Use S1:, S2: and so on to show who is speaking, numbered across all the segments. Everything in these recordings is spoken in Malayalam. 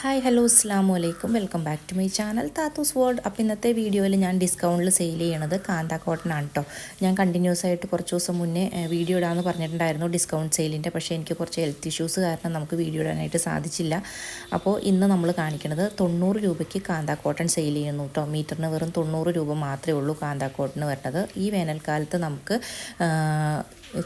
S1: ഹായ് ഹലോ അസ്സലാമു അലൈക്കും welcome back to my channel Thathoos world. അപ്പോൾ ഇന്നത്തെ വീഡിയോയിൽ ഞാൻ ഡിസ്കൗണ്ടിൽ സെയിൽ ചെയ്യണത് കാന്ത കോട്ടൺ ആണ് കേട്ടോ. ഞാൻ കണ്ടിന്യൂസ് ആയിട്ട് കുറച്ച് ദിവസം മുന്നേ വീഡിയോ ഇടാമെന്ന് പറഞ്ഞിട്ടുണ്ടായിരുന്നു ഡിസ്കൗണ്ട് സെയിലിൻ്റെ. പക്ഷേ എനിക്ക് കുറച്ച് ഹെൽത്ത് ഇഷ്യൂസ് കാരണം നമുക്ക് വീഡിയോ ഇടാനായിട്ട് സാധിച്ചില്ല. അപ്പോൾ ഇന്ന് നമ്മൾ കാണിക്കുന്നത് 90 രൂപയ്ക്ക് കാന്ത കോട്ടൺ സെയിൽ ചെയ്യുന്നു കേട്ടോ. മീറ്ററിന് വെറും 90 രൂപ മാത്രമേ ഉള്ളൂ കാന്ത കോട്ടൺ വരുന്നത്. ഈ വേനൽക്കാലത്ത് നമുക്ക്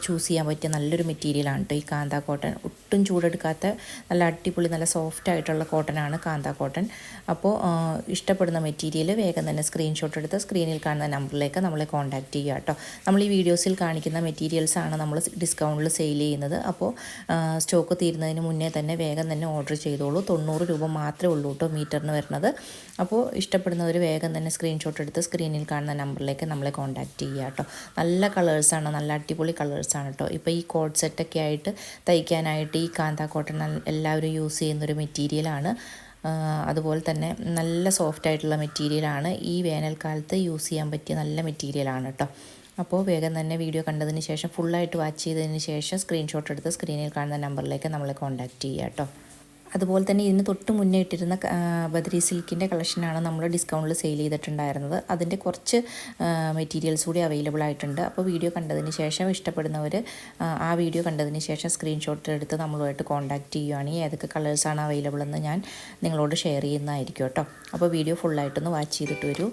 S1: ചൂസ് ചെയ്യാൻ പറ്റിയ നല്ലൊരു മെറ്റീരിയലാണ് കേട്ടോ ഈ കാന്ത കോട്ടൺ. ഒട്ടും ചൂടെടുക്കാത്ത നല്ല അടിപൊളി നല്ല സോഫ്റ്റ് ആയിട്ടുള്ള കോട്ടനാണ് കാന്ത കോട്ടൺ. അപ്പോൾ ഇഷ്ടപ്പെടുന്ന മെറ്റീരിയൽ വേഗം തന്നെ സ്ക്രീൻഷോട്ട് എടുത്ത് സ്ക്രീനിൽ കാണുന്ന നമ്പറിലേക്ക് നമ്മളെ കോൺടാക്റ്റ് ചെയ്യുക കേട്ടോ. നമ്മൾ ഈ വീഡിയോസിൽ കാണിക്കുന്ന മെറ്റീരിയൽസാണ് നമ്മൾ ഡിസ്കൗണ്ടിൽ സെയിൽ ചെയ്യുന്നത്. അപ്പോൾ സ്റ്റോക്ക് തീരുന്നതിന് മുന്നേ തന്നെ വേഗം തന്നെ ഓർഡർ ചെയ്തോളൂ. 90 രൂപ മാത്രമേ ഉള്ളൂ കേട്ടോ മീറ്ററിന് വരുന്നത്. അപ്പോൾ ഇഷ്ടപ്പെടുന്നവർ വേഗം തന്നെ സ്ക്രീൻഷോട്ട് എടുത്ത് സ്ക്രീനിൽ കാണുന്ന നമ്പറിലേക്ക് നമ്മളെ കോൺടാക്റ്റ് ചെയ്യുക കേട്ടോ. നല്ല കളേഴ്സാണ്, നല്ല അടിപൊളി കളേഴ്സാണ് കേട്ടോ. ഇപ്പോൾ ഈ കോഡ് സെറ്റൊക്കെ ആയിട്ട് തയ്ക്കാനായിട്ട് ഈ കാന്ത കോട്ടൺ എല്ലാവരും യൂസ് ചെയ്യുന്നൊരു മെറ്റീരിയലാണ്. അതുപോലെ തന്നെ നല്ല സോഫ്റ്റ് ആയിട്ടുള്ള മെറ്റീരിയലാണ്. ഈ വേനൽക്കാലത്ത് യൂസ് ചെയ്യാൻ പറ്റിയ നല്ല മെറ്റീരിയലാണ് കേട്ടോ. അപ്പോൾ വേഗം തന്നെ വീഡിയോ കണ്ടതിന് ശേഷം ഫുള്ളായിട്ട് വാച്ച് ചെയ്തതിന് ശേഷം സ്ക്രീൻഷോട്ട് എടുത്ത് സ്ക്രീനിൽ കാണുന്ന നമ്പറിലേക്ക് നമ്മളെ കോൺടാക്റ്റ് ചെയ്യുക കേട്ടോ. അതുപോലെ തന്നെ ഇതിന് തൊട്ട് മുന്നേ ഇട്ടിരുന്ന ബദ്രി സിൽക്കിൻ്റെ കളക്ഷനാണ് നമ്മൾ ഡിസ്കൗണ്ടിൽ സെയിൽ ചെയ്തിട്ടുണ്ടായിരുന്നത്. അതിൻ്റെ കുറച്ച് മെറ്റീരിയൽസ് കൂടി അവൈലബിൾ ആയിട്ടുണ്ട്. അപ്പോൾ വീഡിയോ കണ്ടതിന് ശേഷം ഇഷ്ടപ്പെടുന്നവർ ആ വീഡിയോ കണ്ടതിന് ശേഷം സ്ക്രീൻഷോട്ട് എടുത്ത് നമ്മളുമായിട്ട് കോൺടാക്റ്റ് ചെയ്യുകയാണെങ്കിൽ ഏതൊക്കെ കളേഴ്സാണ് അവൈലബിൾ എന്ന് ഞാൻ നിങ്ങളോട് ഷെയർ ചെയ്യുന്നതായിരിക്കും കേട്ടോ. അപ്പോൾ വീഡിയോ ഫുള്ളായിട്ടൊന്ന് വാച്ച് ചെയ്തിട്ട് വരൂ.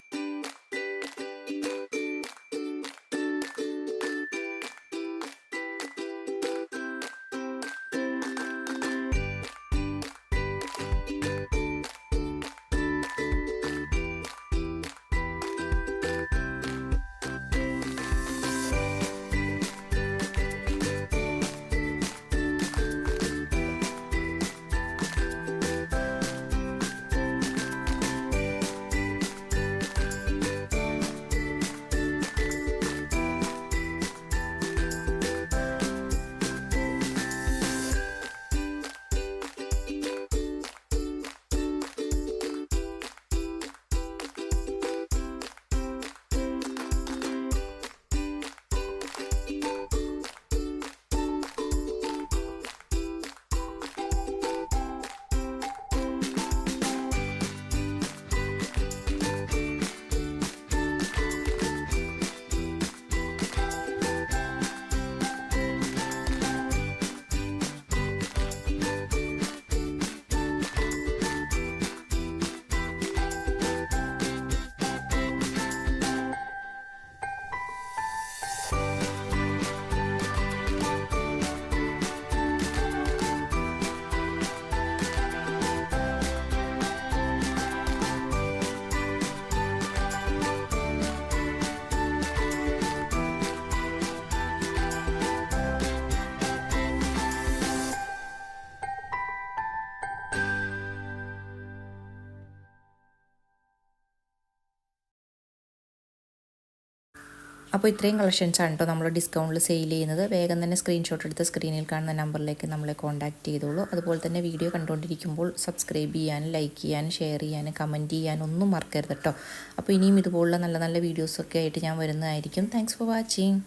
S1: അപ്പോൾ ഇത്രയും കളക്ഷൻസാണ് കേട്ടോ നമ്മൾ ഡിസ്കൗണ്ടിൽ സെയിൽ ചെയ്യുന്നത്. വേഗം തന്നെ സ്ക്രീൻഷോട്ട് എടുത്ത് സ്ക്രീനിൽ കാണുന്ന നമ്പറിലേക്ക് നമ്മളെ കോൺടാക്റ്റ് ചെയ്തോളൂ. അതുപോലെ തന്നെ വീഡിയോ കണ്ടുകൊണ്ടിരിക്കുമ്പോൾ സബ്സ്ക്രൈബ് ചെയ്യാനും ലൈക്ക് ചെയ്യാനും ഷെയർ ചെയ്യാനും കമൻറ്റ് ചെയ്യാനും ഒന്നും മറക്കരുത് കേട്ടോ. അപ്പോൾ ഇനിയും ഇതുപോലുള്ള നല്ല നല്ല വീഡിയോസൊക്കെ ആയിട്ട് ഞാൻ വരുന്നതായിരിക്കും. Thanks for watching.